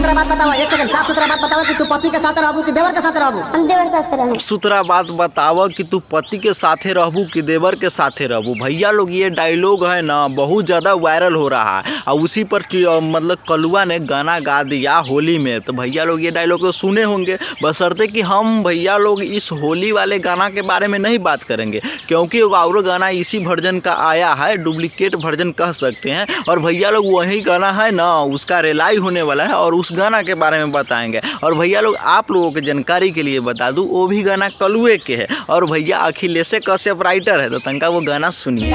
सुथरा बात बताओ, एक सेकंड, साफ सुथरा बात बताओ कि तू पति के साथ रहबू कि देवर के साथ रहबू? हम देवर साथ रहबू। सुथरा बात बताओ कि तू पति के साथे रहबू कि देवर के साथे रहबू। भैया लोग ये डायलॉग है ना बहुत ज़्यादा वायरल हो रहा है और उसी पर मतलब कलुआ ने गाना गा दिया होली में। तो भैया लोग ये डायलॉग तो सुने होंगे, बशर्ते कि हम भैया लोग इस होली वाले गाना के बारे में नहीं बात करेंगे क्योंकि और गाना इसी वर्जन का आया है, डुप्लीकेट वर्जन कह सकते हैं। और भैया लोग वही गाना है ना उसका रिलाई होने वाला है और उस गाना के बारे में बताएंगे। और भैया लोग आप लोगों की जानकारी के लिए बता दूं वो भी गाना कलुए के है और भैया अखिलेश कश्यप राइटर है, तो तनका वो गाना सुनिए।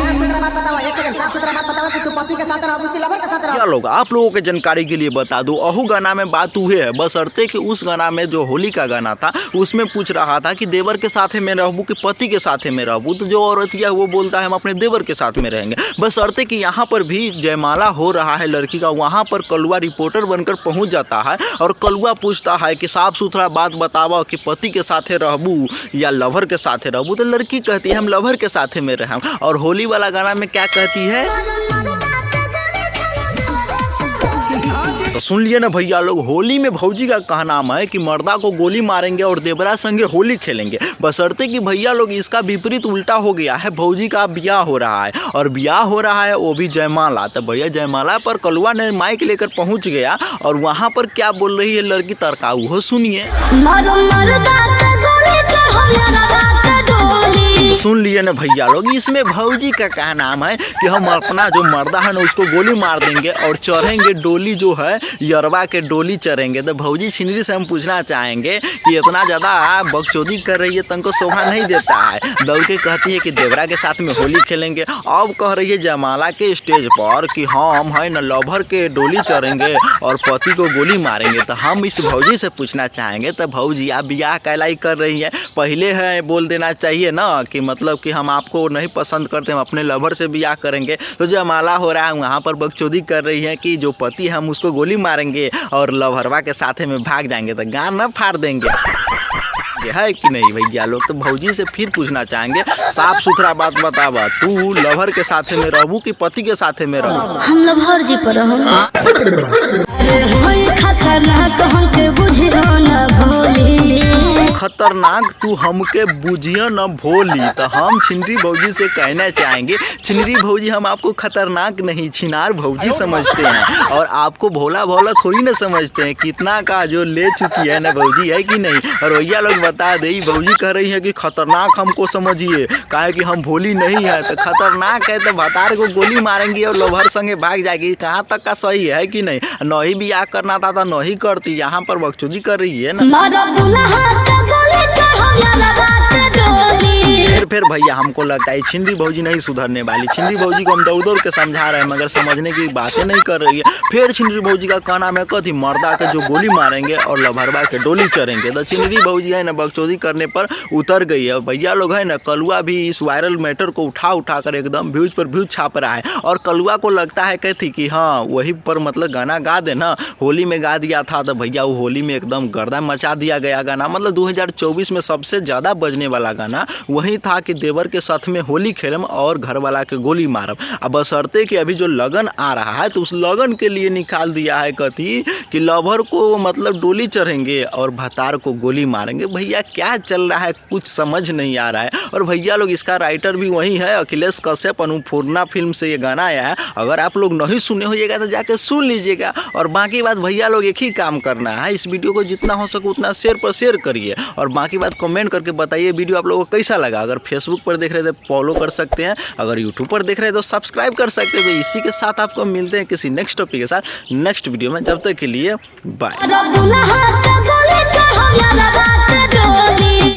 भैया लोग आप लोगों के जानकारी के लिए बता दूं अहू गाना में बात हुए है, बशर्ते कि उस गाना में जो होली का गाना था उसमें पूछ रहा था कि देवर के साथ में रहबू कि पति के साथ में रहबू, तो जो औरतिया वो बोलता है हम अपने देवर के साथ में रहेंगे। बशर्ते कि यहाँ पर भी जयमाला हो रहा है लड़की का, वहाँ पर कलुआ रिपोर्टर बनकर पहुँच जाता है और कलुआ पूछता है कि साफ सुथरा बात बतावा कि पति के साथ रहबू या लवर के साथ रहबू। तो लड़की कहती है हम लवर के साथ में रहें। और होली वाला गाना में क्या कहती है तो सुन लिए ना भैया लोग। होली में भौजी का कहना है कि मर्दा को गोली मारेंगे और देवरा संगे होली खेलेंगे, बशर्ते कि भैया लोग इसका विपरीत उल्टा हो गया है। भौजी का ब्याह हो रहा है और ब्याह हो रहा है वो भी जयमाला। तो भैया जयमाला पर कलुआ ने माइक लेकर पहुंच गया और वहां पर क्या बोल रही है लड़की तड़का वो सुनिए। सुन लिए ना भैया लोग, इसमें भौजी का कहना है कि हम अपना जो मर्दा है ना उसको गोली मार देंगे और चढ़ेंगे डोली जो है यरवा के डोली चढ़ेंगे। तो भौजी छिनरी से हम पूछना चाहेंगे कि इतना ज़्यादा बकचोदी कर रही है तुमको शोभा नहीं देता है। दौड़ के कहती है कि देवरा के साथ में होली खेलेंगे। अब कह रही है जयमाला के स्टेज पर कि हम है न लवर के डोली चढ़ेंगे और पति को गोली मारेंगे। तो हम इस भौजी से पूछना चाहेंगे तो भौजी आप ब्याह कहलाई कर रही है, पहले है बोल देना चाहिए ना कि मतलब कि हम आपको नहीं पसंद करते, हम अपने लवर से ब्याह करेंगे। तो जयमाला हो रहा है वहाँ पर बकचोदी कर रही है कि जो पति हम उसको गोली मारेंगे और लवरवा के साथ में भाग जाएंगे तो गान न फाड़ देंगे, है कि नहीं भैया लोग। तो भौजी से फिर पूछना चाहेंगे साफ सुथरा बात बतावा तू लवर के साथ में रहबू कि पति के साथ में रहबू? हम लवर जी पर खतरनाक तू हमके बुझिया न भोली। तो हम छिनरी भौजी से कहना चाहेंगे छिनरी भौजी हम आपको खतरनाक नहीं छिनार भौजी समझते हैं और आपको भोला भोला थोड़ी ना समझते हैं। कितना का जो ले चुकी है ना भौजी, है कि नहीं। और भैया लोग बता दे भौजी कह रही है कि खतरनाक हमको समझिए, काहे कि हम भोली नहीं है। तो खतरनाक है तो भतार को गोली मारेंगी और लोभर संगे भाग जाएगी, कहाँ तक का सही है कि नहीं। नहीं ब्याह करना था तो नहीं करती, यहाँ पर बकचोदी कर रही है ना। फिर भैया हमको लगता है छिंदी भौजी नहीं सुधरने वाली। छिंदी भौजी को हम दौड़ दौड़ के समझा रहे हैं मगर समझने की बातें नहीं कर रही है। फिर छिंदी भौजी का कहना है कथी मर्दा के जो गोली मारेंगे और लभरवा के डोली चढ़ेंगे। तो छिंदी भौजी है ना बकचोदी करने पर उतर गई है। भैया लोग है ना कलुआ भी इस वायरल मैटर को उठा कर एकदम व्यूज पर व्यूज छाप रहा है और कलुआ को लगता है कहती कि हाँ वही पर मतलब गाना गा दे ना, होली में गा दिया था तो भैया वो होली में एकदम गर्दा मचा दिया गया गाना। मतलब 2024 में सबसे ज़्यादा बजने वाला गाना वही था कि देवर के साथ में होली खेलम और घर वाला के गोली मारम। अब बशर्ते कि अभी जो लगन आ रहा है तो उस लगन के लिए निकाल दिया है कथी कि लवर को मतलब डोली चढ़ेंगे और भतार को गोली मारेंगे। भैया क्या चल रहा है कुछ समझ नहीं आ रहा है। और भैया लोग इसका राइटर भी वही है अखिलेश कश्यप, अनुपूर्णा फिल्म से ये गाना आया है। अगर आप लोग नहीं सुने होइएगा तो जाके सुन लीजिएगा। और बाकी बात भैया लोग एक ही काम करना है, इस वीडियो को जितना हो सके उतना शेयर पर शेयर करिए और बाकी बात कमेंट करके बताइए वीडियो आप लोगों को कैसा लगा। अगर फेसबुक पर देख रहे थे फॉलो कर सकते हैं, अगर यूट्यूब पर देख रहे हैं तो सब्सक्राइब कर सकते हैं। तो इसी के साथ आपको मिलते हैं किसी नेक्स्ट टॉपिक के साथ नेक्स्ट वीडियो में। जब तक के लिए बाय।